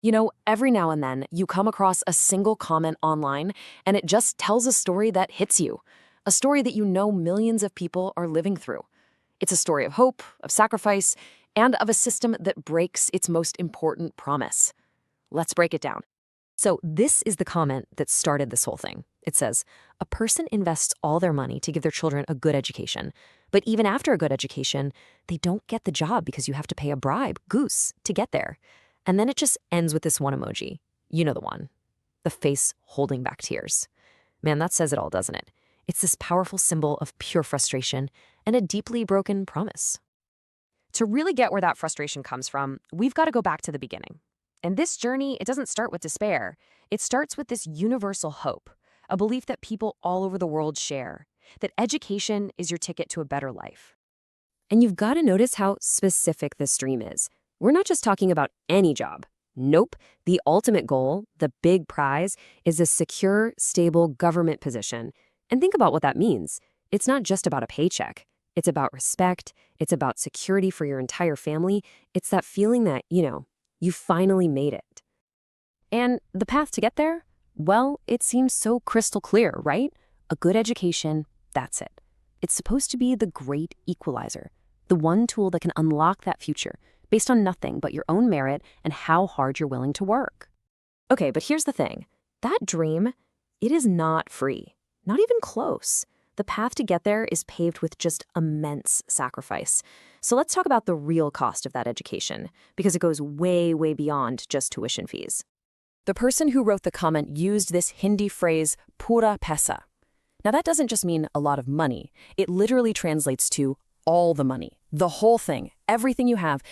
You know, every now and then you come across a single comment online and it just tells a story that hits you, a story that you know millions of people are living through. It's a story of hope, of sacrifice, and of a system that breaks its most important promise. Let's break it down. So, this is the comment that started this whole thing. It says, a person invests all their money to give their children a good education. But even after a good education, they don't get the job because you have to pay a bribe, goose, to get there. And then it just ends with this one emoji. You know the one. The face holding back tears. Man, that says it all, doesn't it? It's this powerful symbol of pure frustration and a deeply broken promise. To really get where that frustration comes from, we've got to go back to the beginning. And this journey, it doesn't start with despair. It starts with this universal hope, a belief that people all over the world share, that education is your ticket to a better life. And you've got to notice how specific this dream is. We're not just talking about any job. Nope. The ultimate goal, the big prize, is a secure, stable government position. And think about what that means. It's not just about a paycheck. It's about respect. It's about security for your entire family. It's that feeling that, you finally made it. And the path to get there? Well, it seems so crystal clear, right? A good education, that's it. It's supposed to be the great equalizer, the one tool that can unlock that future, based on nothing but your own merit and how hard you're willing to work. Okay, but here's the thing. That dream, it is not free. Not even close. The path to get there is paved with just immense sacrifice. So let's talk about the real cost of that education, because it goes way, way beyond just tuition fees. The person who wrote the comment used this Hindi phrase, pura paisa. Now that doesn't just mean a lot of money. It literally translates to all the money, the whole thing, everything you have.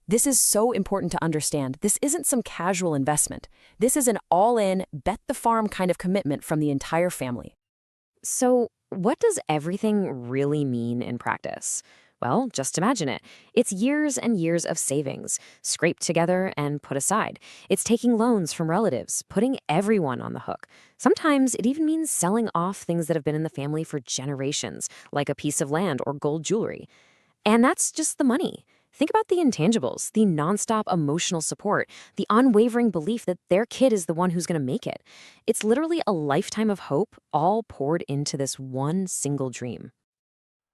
This is so important to understand. This isn't some casual investment. This is an all-in, bet the farm kind of commitment from the entire family. So, what does everything really mean in practice? Well, just imagine it. It's years and years of savings, scraped together and put aside. It's taking loans from relatives, putting everyone on the hook. Sometimes it even means selling off things that have been in the family for generations, like a piece of land or gold jewelry. And that's just the money. Think about the intangibles, the nonstop emotional support, the unwavering belief that their kid is the one who's going to make it. It's literally a lifetime of hope, all poured into this one single dream.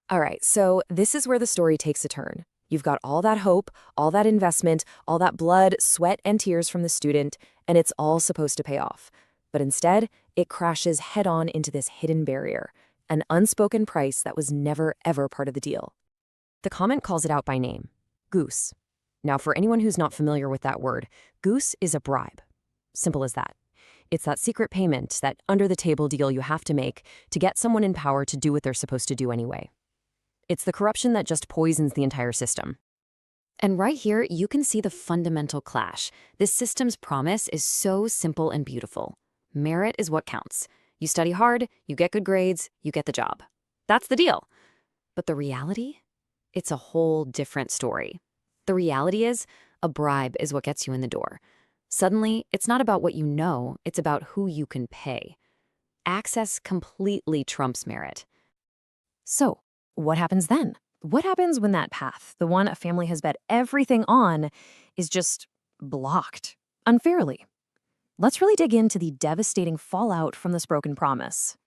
All right, so this is where the story takes a turn. You've got all that hope, all that investment, all that blood, sweat, and tears from the student, and it's all supposed to pay off. But instead, it crashes head-on into this hidden barrier, an unspoken price that was never, ever part of the deal. The comment calls it out by name. Goose. Now, for anyone who's not familiar with that word, goose is a bribe. Simple as that. It's that secret payment, that under-the-table deal you have to make to get someone in power to do what they're supposed to do anyway. It's the corruption that just poisons the entire system. And right here, you can see the fundamental clash. This system's promise is so simple and beautiful. Merit is what counts. You study hard, you get good grades, you get the job. That's the deal. But the reality? It's a whole different story. The reality is, a bribe is what gets you in the door. Suddenly, it's not about what you know, it's about who you can pay. Access completely trumps merit. So, what happens then? What happens when that path, the one a family has bet everything on, is just blocked unfairly? Let's really dig into the devastating fallout from this broken promise.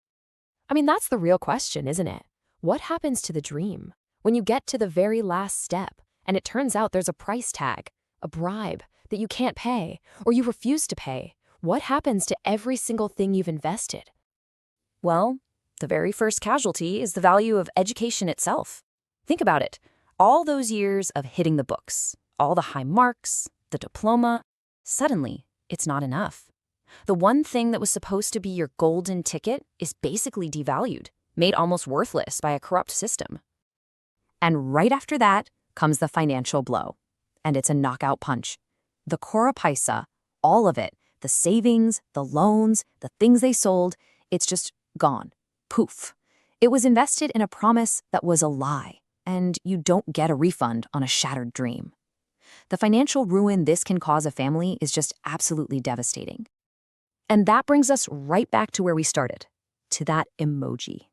I mean, that's the real question, isn't it? What happens to the dream? When you get to the very last step, and it turns out there's a price tag, a bribe that you can't pay, or you refuse to pay, what happens to every single thing you've invested? Well, the very first casualty is the value of education itself. Think about it. All those years of hitting the books, all the high marks, the diploma, suddenly it's not enough. The one thing that was supposed to be your golden ticket is basically devalued, made almost worthless by a corrupt system. And right after that comes the financial blow. And it's a knockout punch. The pura paisa, all of it, the savings, the loans, the things they sold, it's just gone. Poof. It was invested in a promise that was a lie, and you don't get a refund on a shattered dream. The financial ruin this can cause a family is just absolutely devastating. And that brings us right back to where we started, to that emoji.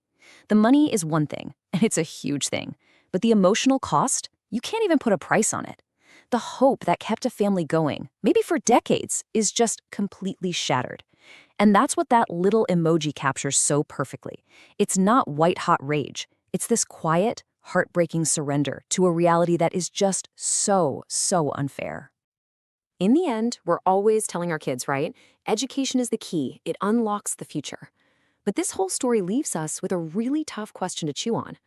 The money is one thing, and it's a huge thing. But the emotional cost, you can't even put a price on it. The hope that kept a family going, maybe for decades, is just completely shattered. And that's what that little emoji captures so perfectly. It's not white-hot rage. It's this quiet, heartbreaking surrender to a reality that is just so, so unfair. In the end, we're always telling our kids, right? Education is the key. It unlocks the future. But this whole story leaves us with a really tough question to chew on.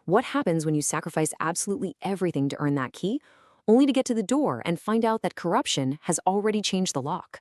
What happens when you sacrifice absolutely everything to earn that key, only to get to the door and find out that corruption has already changed the lock?